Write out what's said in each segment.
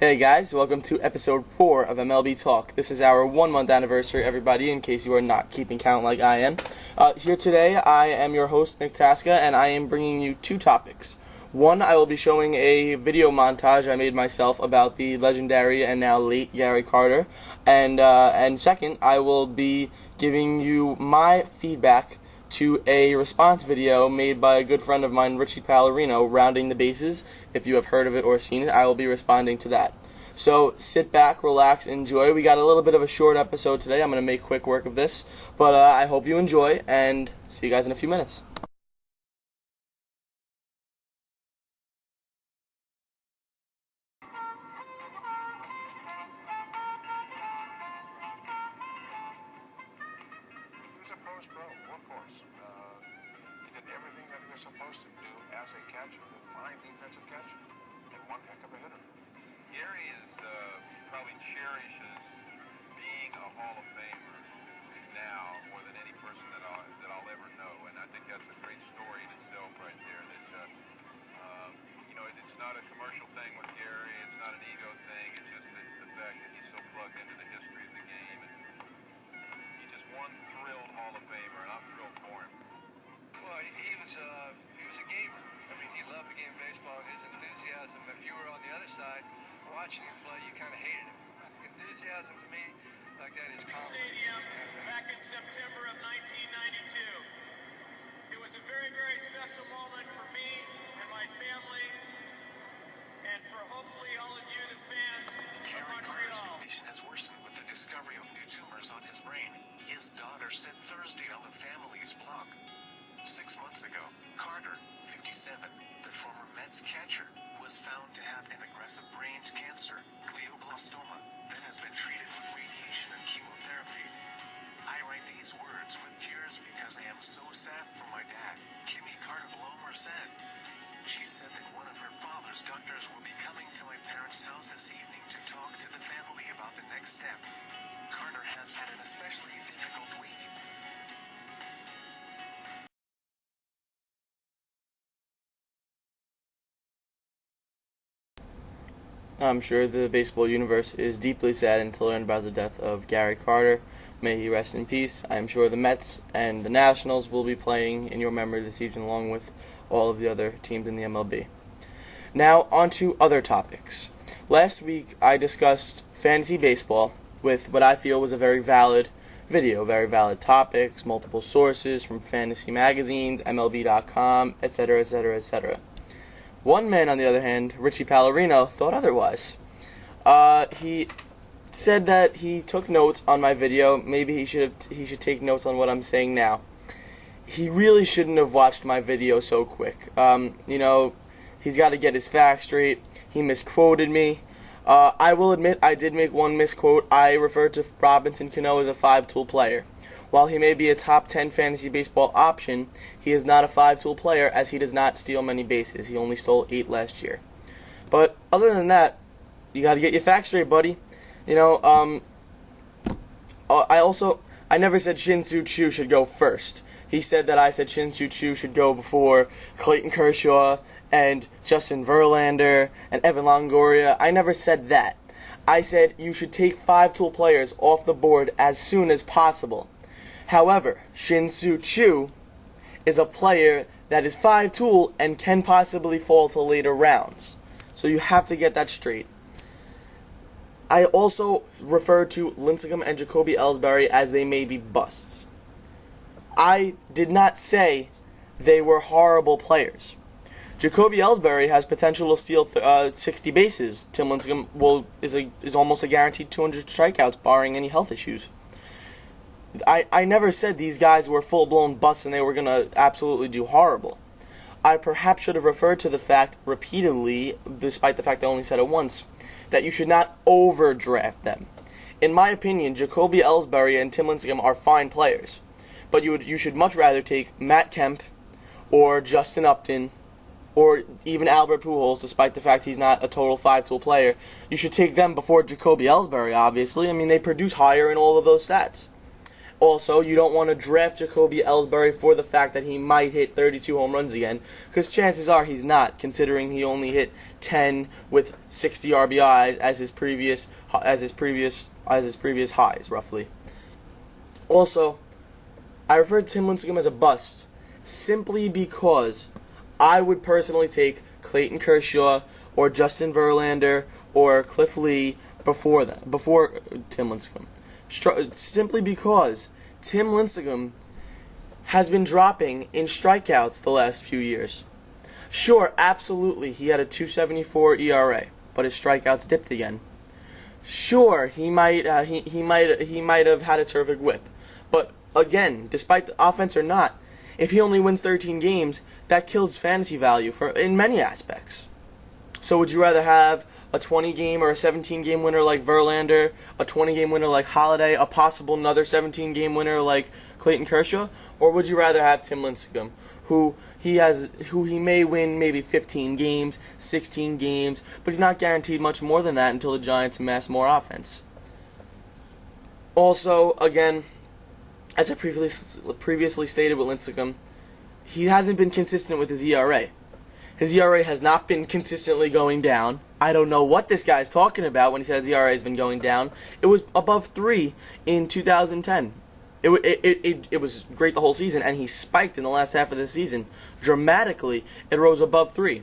Hey guys, welcome to episode 4 of MLB Talk. This is our 1-month anniversary, everybody, in case you are not keeping count like I am. Here today, I am your host, Nick Tasca, and I am bringing you 2 topics. One, I will be showing a video montage I made myself about the legendary and now late Gary Carter. And second, I will be giving you my feedback to a response video made by a good friend of mine, Richie Pallarino, rounding the bases. If you have heard of it or seen it, I will be responding to that. So sit back, relax, enjoy. We got a little bit of a short episode today. I'm going to make quick work of this, but I hope you enjoy, and see you guys in a few minutes. Pro workhorse. He did everything that he was supposed to do as a catcher, a fine defensive catcher, and one heck of a hitter. Gary is probably cherishes being a Hall of Famer now more than any person that I'll ever know, and I think that's a great story in itself right there. That it's not a commercial thing with Gary. It's not an ego thing. It's just the fact that he's so plugged into the history of the game. And he's just one thrilled Hall of Famer, and I'm thrilled for him. Well, he was a gamer. I mean, he loved the game of baseball. His enthusiasm. If you were on the other side watching him play, you kind of hated him. Enthusiasm to me, like that, is confidence. Stadium back in September of 1992. It was a very, very special moment for me and my family, and for hopefully all of you, the fans of Gary Carter's Montreal. condition has worsened with the discovery of new tumors on his brain. His daughter said Thursday on the family's blog. 6 months ago, Carter, 57, the former Mets catcher, was found to have an aggressive brain cancer, glioblastoma, that has been treated with radiation and chemotherapy. I write these words with tears because I am so sad for my dad, Kimmy Carter Blomer said. She said that one of her father's doctors will be coming to my parents' house this evening to talk to the family about the next step. Carter has had an especially difficult week. I'm sure the baseball universe is deeply saddened to learn about the death of Gary Carter. May he rest in peace. I am sure the Mets and the Nationals will be playing in your memory this season along with all of the other teams in the MLB. Now, on to other topics. Last week, I discussed fantasy baseball with what I feel was a very valid video, very valid topics, multiple sources from fantasy magazines, MLB.com, etc., etc., etc. One man, on the other hand, Richie Pallarino, thought otherwise. He said that he took notes on my video. Maybe he should take notes on what I'm saying now. He really shouldn't have watched my video so quick. He's got to get his facts straight. He misquoted me. I will admit I did make one misquote. I referred to Robinson Cano as a 5-tool player. While he may be a top 10 fantasy baseball option, he is not a 5-tool player as he does not steal many bases. He only stole 8 last year. But other than that, you got to get your facts straight, buddy. I never said Shin-Soo Choo should go first. He said that I said Shin-Soo Choo should go before Clayton Kershaw and Justin Verlander and Evan Longoria. I never said that. I said you should take 5-tool players off the board as soon as possible. However, Shin-Soo Choo is a player that is 5-tool and can possibly fall to later rounds. So you have to get that straight. I also referred to Lincecum and Jacoby Ellsbury as they may be busts. I did not say they were horrible players. Jacoby Ellsbury has potential to steal 60 bases. Tim Lincecum is almost a guaranteed 200 strikeouts, barring any health issues. I never said these guys were full-blown busts and they were going to absolutely do horrible. I perhaps should have referred to the fact repeatedly, despite the fact I only said it once, that you should not overdraft them. In my opinion, Jacoby Ellsbury and Tim Lincecum are fine players, but you should much rather take Matt Kemp or Justin Upton or even Albert Pujols, despite the fact he's not a total 5-tool player. You should take them before Jacoby Ellsbury, obviously. I mean, they produce higher in all of those stats. Also, you don't want to draft Jacoby Ellsbury for the fact that he might hit 32 home runs again, because chances are he's not, considering he only hit 10 with 60 RBIs as his previous highs, roughly. Also, I referred to Tim Lincecum as a bust simply because I would personally take Clayton Kershaw or Justin Verlander or Cliff Lee before Tim Lincecum. Simply because Tim Lincecum has been dropping in strikeouts the last few years. Sure, absolutely, he had a 2.74 ERA, but his strikeouts dipped again. Sure, he might have had a terrific whip, but again, despite the offense or not, if he only wins 13 games, that kills fantasy value in many aspects. So would you rather have a 20-game or a 17-game winner like Verlander, a 20-game winner like Holiday, a possible another 17-game winner like Clayton Kershaw, or would you rather have Tim Lincecum, who he may win maybe 15 games, 16 games, but he's not guaranteed much more than that until the Giants amass more offense. Also, again, as I previously stated with Lincecum, he hasn't been consistent with his ERA. His ERA has not been consistently going down. I don't know what this guy's talking about when he said his ERA has been going down. It was above 3 in 2010. It was great the whole season, and he spiked in the last half of the season dramatically. It rose above 3,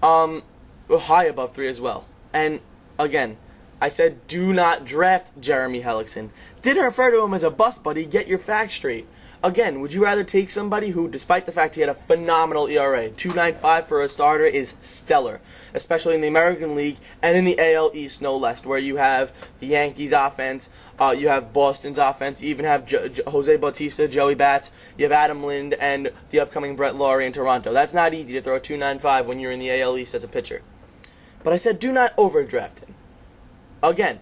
high above 3 as well. And again, I said do not draft Jeremy Hellickson. Didn't refer to him as a bust, buddy. Get your facts straight. Again, would you rather take somebody who, despite the fact he had a phenomenal ERA, 2.95 for a starter is stellar, especially in the American League and in the AL East, no less, where you have the Yankees' offense, you have Boston's offense, you even have Jose Bautista, Joey Bats, you have Adam Lind, and the upcoming Brett Laurie in Toronto. That's not easy to throw a 2.95 when you're in the AL East as a pitcher. But I said do not overdraft him. Again,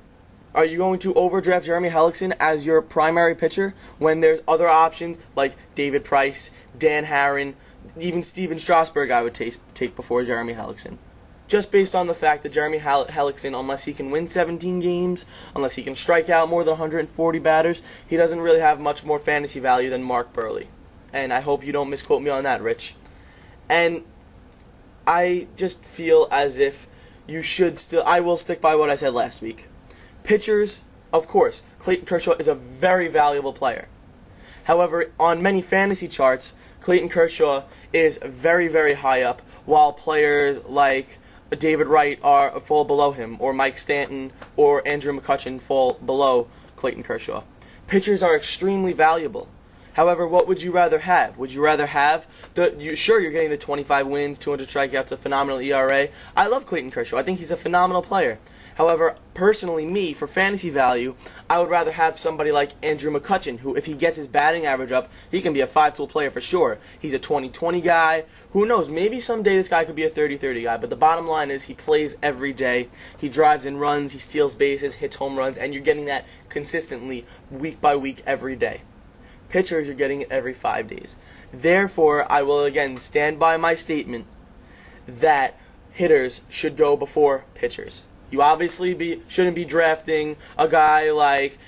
are you going to overdraft Jeremy Hellickson as your primary pitcher when there's other options like David Price, Dan Harron, even Steven Strasburg I would take before Jeremy Hellickson? Just based on the fact that Jeremy Hellickson, unless he can win 17 games, unless he can strike out more than 140 batters, he doesn't really have much more fantasy value than Mark Burley. And I hope you don't misquote me on that, Rich. And I just feel as if I will stick by what I said last week. Pitchers, of course, Clayton Kershaw is a very valuable player. However, on many fantasy charts, Clayton Kershaw is very, very high up, while players like David Wright fall below him, or Mike Stanton or Andrew McCutchen fall below Clayton Kershaw. Pitchers are extremely valuable. However, what would you rather have? Would you rather have sure, you're getting the 25 wins, 200 strikeouts, a phenomenal ERA. I love Clayton Kershaw. I think he's a phenomenal player. However, personally, me, for fantasy value, I would rather have somebody like Andrew McCutchen, who, if he gets his batting average up, he can be a 5-tool player for sure. He's a 20-20 guy. Who knows? Maybe someday this guy could be a 30-30 guy, but the bottom line is he plays every day. He drives in runs, he steals bases, hits home runs, and you're getting that consistently, week by week, every day. Pitchers, you're getting it every 5 days. Therefore, I will again stand by my statement that hitters should go before pitchers. You obviously shouldn't be drafting a guy like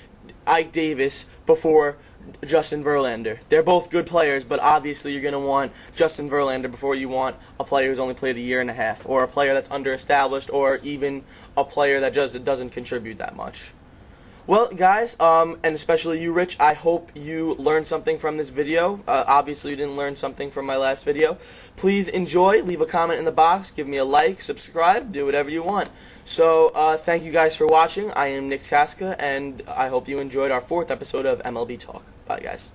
Ike Davis before Justin Verlander. They're both good players, but obviously you're going to want Justin Verlander before you want a player who's only played a year and a half, or a player that's underestablished, or even a player that just doesn't contribute that much. Well, guys, and especially you, Rich, I hope you learned something from this video. Obviously, you didn't learn something from my last video. Please enjoy, leave a comment in the box, give me a like, subscribe, do whatever you want. So, thank you guys for watching. I am Nick Taska, and I hope you enjoyed our 4th episode of MLB Talk. Bye, guys.